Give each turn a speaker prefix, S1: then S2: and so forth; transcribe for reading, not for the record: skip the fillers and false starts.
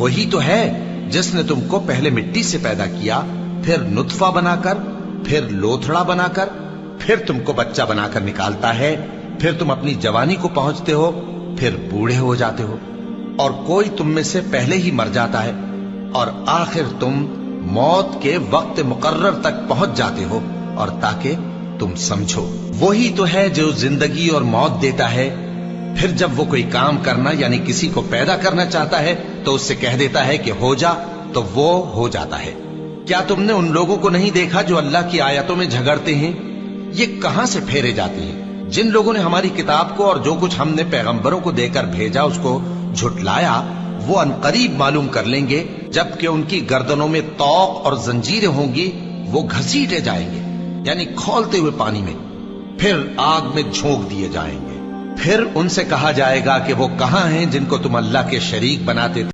S1: वही तो है जिसने तुमको पहले मिट्टी से पैदा किया, फिर नुत्फा बनाकर, फिर लोथड़ा बनाकर, फिर तुमको बच्चा बनाकर निकालता है, फिर तुम अपनी जवानी को पहुंचते हो, फिर बूढ़े हो जाते हो, और कोई तुम में से पहले ही मर जाता है, और आखिर तुम मौत के वक्त मुकर्रर तक पहुंच जाते हो। और ताकि तुम समझो, वही तो है जो जिंदगी और मौत देता है। फिर जब वो कोई काम करना यानी किसी को पैदा करना चाहता है तो उससे कह देता है कि हो जा, तो वो हो जाता है। क्या तुमने उन लोगों को नहीं देखा जो अल्लाह की आयतों में झगड़ते हैं? ये कहां से फेरे जाते हैं? जिन लोगों ने हमारी किताब को और जो कुछ हमने पैगंबरों को देकर भेजा उसको झुटलाया, वो अनकरीब मालूम कर लेंगे जबकि उनकी गर्दनों में तौक और जंजीरें होंगी, वो घसीटे जाएंगे यानी खौलते हुए पानी में, फिर आग में झोंक दिए जाएंगे। फिर उनसे कहा जाएगा कि वो कहां हैं जिनको तुम अल्लाह के शरीक बनाते थे।